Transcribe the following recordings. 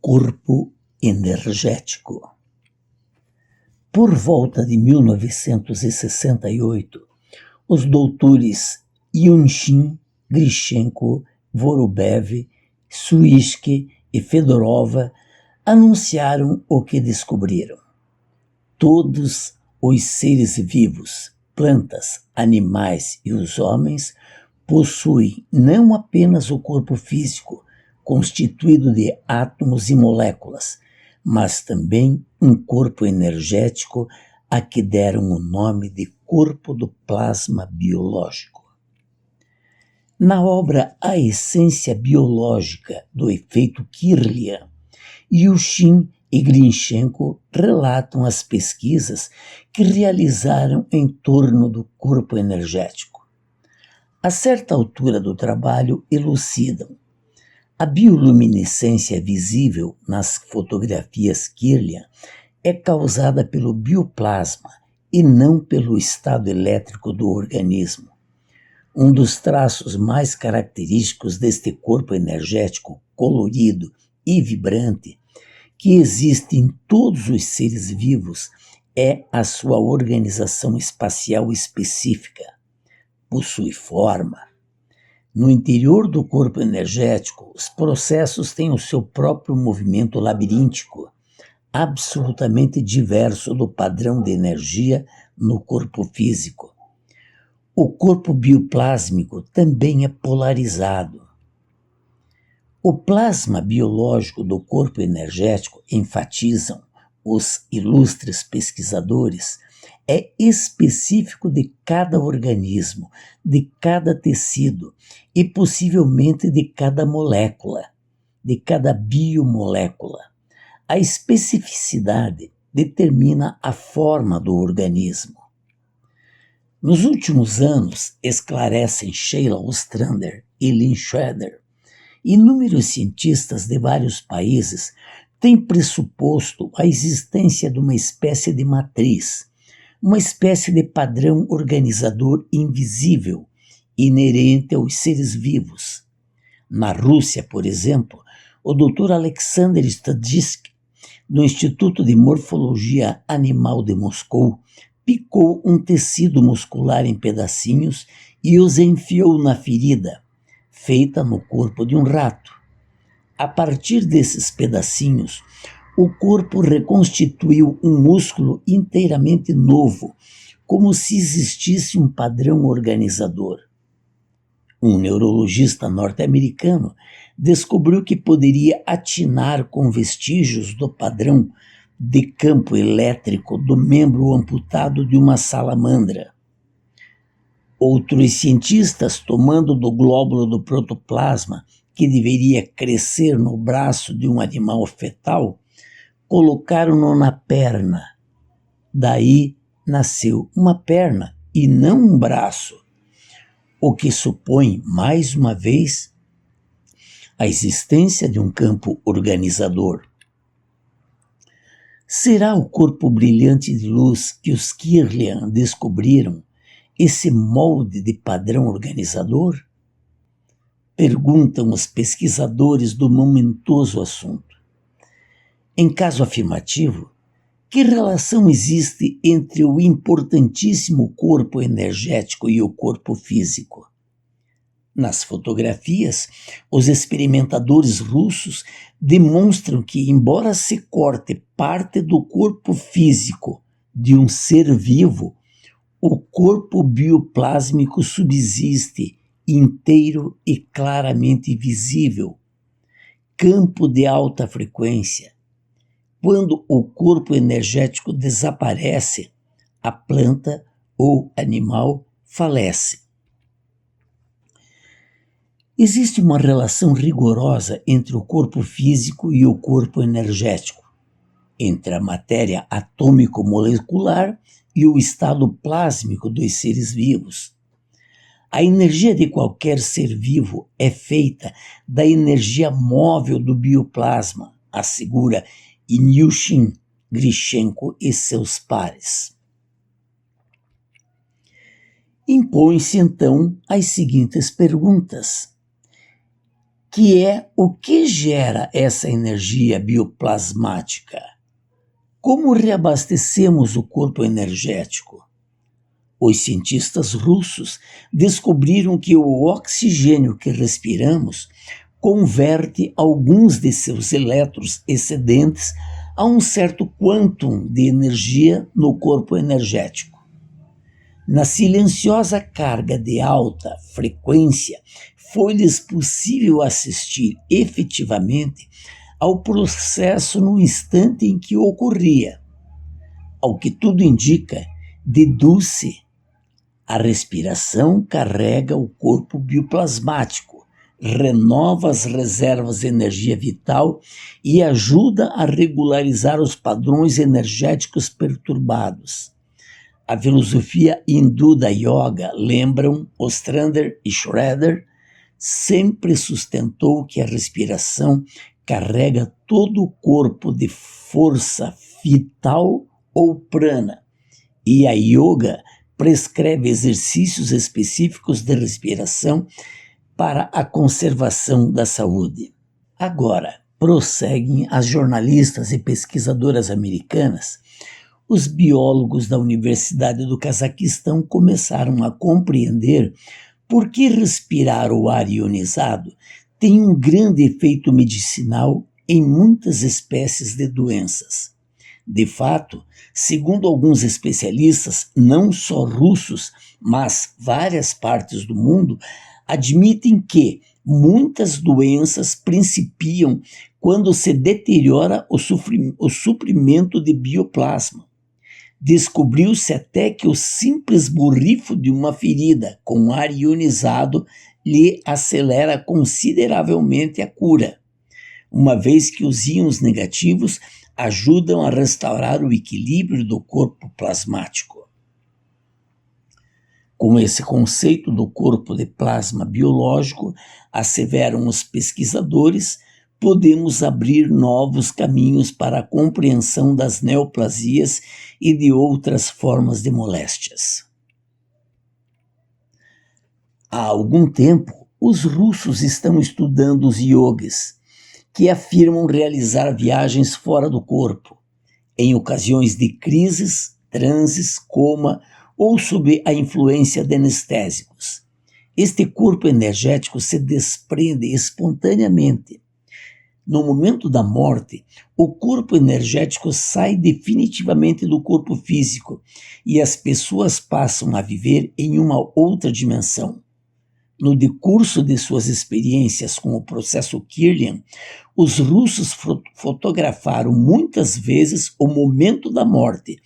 corpo energético. Por volta de 1968, os doutores Yunshin, Grishenko, Vorobev, Suisky e Fedorova anunciaram o que descobriram. Todos os seres vivos, plantas, animais e os homens, possuem não apenas o corpo físico, constituído de átomos e moléculas, mas também um corpo energético a que deram o nome de corpo do plasma biológico. Na obra A Essência Biológica do Efeito Kirlian, Yunshin e Grishenko relatam as pesquisas que realizaram em torno do corpo energético. A certa altura do trabalho, elucidam: a bioluminescência visível nas fotografias Kirlian é causada pelo bioplasma e não pelo estado elétrico do organismo. Um dos traços mais característicos deste corpo energético colorido e vibrante que existe em todos os seres vivos é a sua organização espacial específica. Possui forma. No interior do corpo energético, os processos têm o seu próprio movimento labiríntico, absolutamente diverso do padrão de energia no corpo físico. O corpo bioplásmico também é polarizado. O plasma biológico do corpo energético, enfatizam os ilustres pesquisadores, é específico de cada organismo, de cada tecido e possivelmente de cada molécula, de cada biomolécula. A especificidade determina a forma do organismo. Nos últimos anos, esclarecem Sheila Ostrander e Lynn Schroeder, inúmeros cientistas de vários países têm pressuposto a existência de uma espécie de matriz, uma espécie de padrão organizador invisível, inerente aos seres vivos. Na Rússia, por exemplo, o Dr. Alexander Stadsky, do Instituto de Morfologia Animal de Moscou, picou um tecido muscular em pedacinhos e os enfiou na ferida, feita no corpo de um rato. A partir desses pedacinhos, o corpo reconstituiu um músculo inteiramente novo, como se existisse um padrão organizador. Um neurologista norte-americano descobriu que poderia atinar com vestígios do padrão de campo elétrico do membro amputado de uma salamandra. Outros cientistas, tomando do glóbulo do protoplasma, que deveria crescer no braço de um animal fetal, colocaram-no na perna. Daí nasceu uma perna e não um braço, o que supõe, mais uma vez, a existência de um campo organizador. Será o corpo brilhante de luz que os Kirlian descobriram esse molde de padrão organizador? Perguntam os pesquisadores do momentoso assunto. Em caso afirmativo, que relação existe entre o importantíssimo corpo energético e o corpo físico? Nas fotografias, os experimentadores russos demonstram que, embora se corte parte do corpo físico de um ser vivo, o corpo bioplásmico subsiste inteiro e claramente visível. Campo de alta frequência. Quando o corpo energético desaparece, a planta ou animal falece. Existe uma relação rigorosa entre o corpo físico e o corpo energético, entre a matéria atômico-molecular e o estado plásmico dos seres vivos. A energia de qualquer ser vivo é feita da energia móvel do bioplasma, assegura Ilyushin, Grishenko e seus pares. Impõe-se então as seguintes perguntas. que é o que gera essa energia bioplasmática. Como reabastecemos o corpo energético? Os cientistas russos descobriram que o oxigênio que respiramos converte alguns de seus elétrons excedentes a um certo quantum de energia no corpo energético. Na silenciosa carga de alta frequência, foi-lhes possível assistir efetivamente ao processo no instante em que ocorria. Ao que tudo indica, deduz-se: a respiração carrega o corpo bioplasmático, renova as reservas de energia vital e ajuda a regularizar os padrões energéticos perturbados. A filosofia hindu da yoga, lembram Ostrander e Schroeder, sempre sustentou que a respiração carrega todo o corpo de força vital ou prana, e a yoga prescreve exercícios específicos de respiração para a conservação da saúde. Agora, prosseguem as jornalistas e pesquisadoras americanas, os biólogos da Universidade do Cazaquistão começaram a compreender por que respirar o ar ionizado tem um grande efeito medicinal em muitas espécies de doenças. De fato, segundo alguns especialistas, não só russos, mas várias partes do mundo, admitem que muitas doenças principiam quando se deteriora o suprimento de bioplasma. Descobriu-se até que o simples borrifo de uma ferida com ar ionizado lhe acelera consideravelmente a cura, uma vez que os íons negativos ajudam a restaurar o equilíbrio do corpo plasmático. Com esse conceito do corpo de plasma biológico, asseveram os pesquisadores, podemos abrir novos caminhos para a compreensão das neoplasias e de outras formas de moléstias. Há algum tempo, os russos estão estudando os yogis, que afirmam realizar viagens fora do corpo, em ocasiões de crises, transes, coma ou sob a influência de anestésicos. Este corpo energético se desprende espontaneamente. No momento da morte, o corpo energético sai definitivamente do corpo físico e as pessoas passam a viver em uma outra dimensão. No decurso de suas experiências com o processo Kirlian, os russos fotografaram muitas vezes o momento da morte,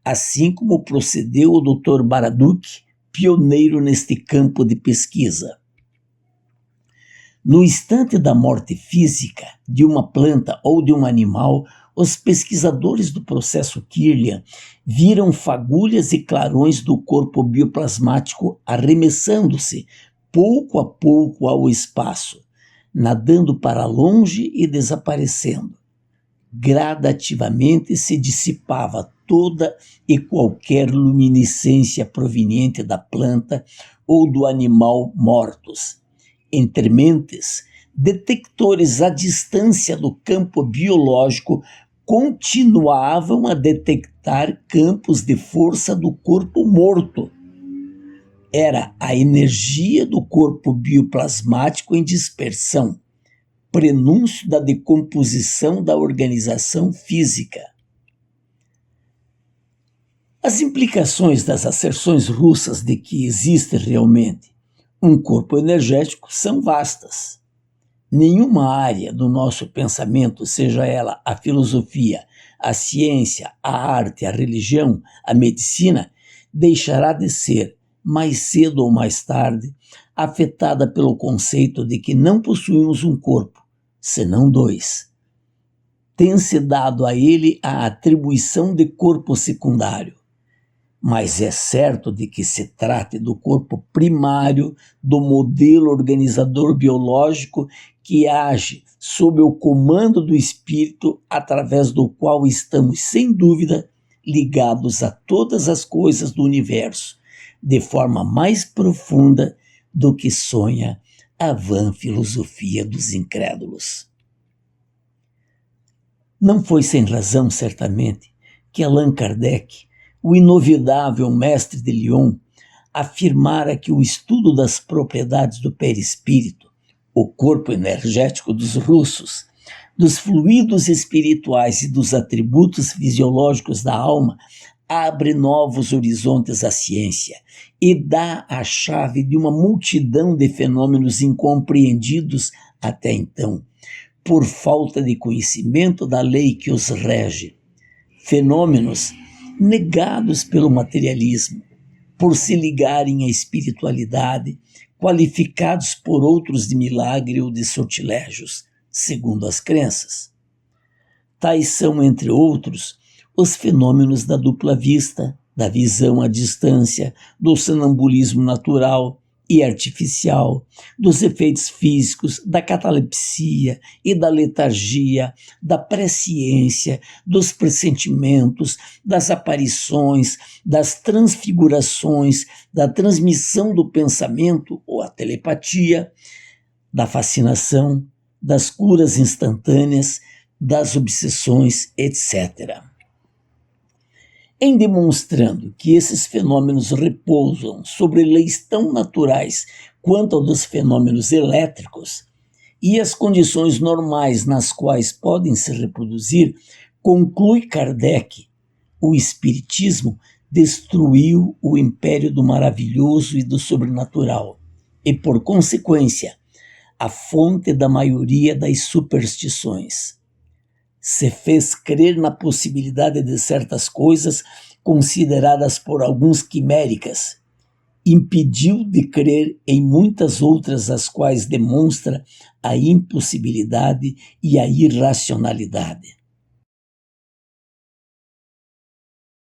assim como procedeu o Dr. Baraduk, pioneiro neste campo de pesquisa. No instante da morte física de uma planta ou de um animal, os pesquisadores do processo Kirlian viram fagulhas e clarões do corpo bioplasmático arremessando-se pouco a pouco ao espaço, nadando para longe e desaparecendo. Gradativamente se dissipava toda e qualquer luminescência proveniente da planta ou do animal mortos. Entre mentes, detectores à distância do campo biológico continuavam a detectar campos de força do corpo morto. Era a energia do corpo bioplasmático em dispersão, prenúncio da decomposição da organização física. As implicações das asserções russas de que existe realmente um corpo energético são vastas. Nenhuma área do nosso pensamento, seja ela a filosofia, a ciência, a arte, a religião, a medicina, deixará de ser, mais cedo ou mais tarde, afetada pelo conceito de que não possuímos um corpo, senão dois. Tem-se dado a ele a atribuição de corpo secundário, mas é certo de que se trate do corpo primário do modelo organizador biológico que age sob o comando do espírito, através do qual estamos, sem dúvida, ligados a todas as coisas do universo, de forma mais profunda do que sonha a vã filosofia dos incrédulos. Não foi sem razão, certamente, que Allan Kardec, o inovidável mestre de Lyon, afirmara que o estudo das propriedades do perispírito, o corpo energético dos russos, dos fluidos espirituais e dos atributos fisiológicos da alma, abre novos horizontes à ciência e dá a chave de uma multidão de fenômenos incompreendidos até então, por falta de conhecimento da lei que os rege. Fenômenos negados pelo materialismo, por se ligarem à espiritualidade, qualificados por outros de milagre ou de sortilégios, segundo as crenças. Tais são, entre outros, os fenômenos da dupla vista, da visão à distância, do sonambulismo natural e artificial, dos efeitos físicos, da catalepsia e da letargia, da presciência, dos pressentimentos, das aparições, das transfigurações, da transmissão do pensamento ou a telepatia, da fascinação, das curas instantâneas, das obsessões, etc. Em demonstrando que esses fenômenos repousam sobre leis tão naturais quanto a dos fenômenos elétricos e as condições normais nas quais podem se reproduzir, conclui Kardec, o Espiritismo destruiu o império do maravilhoso e do sobrenatural e, por consequência, a fonte da maioria das superstições. Se fez crer na possibilidade de certas coisas consideradas por alguns quiméricas, impediu de crer em muitas outras as quais demonstra a impossibilidade e a irracionalidade.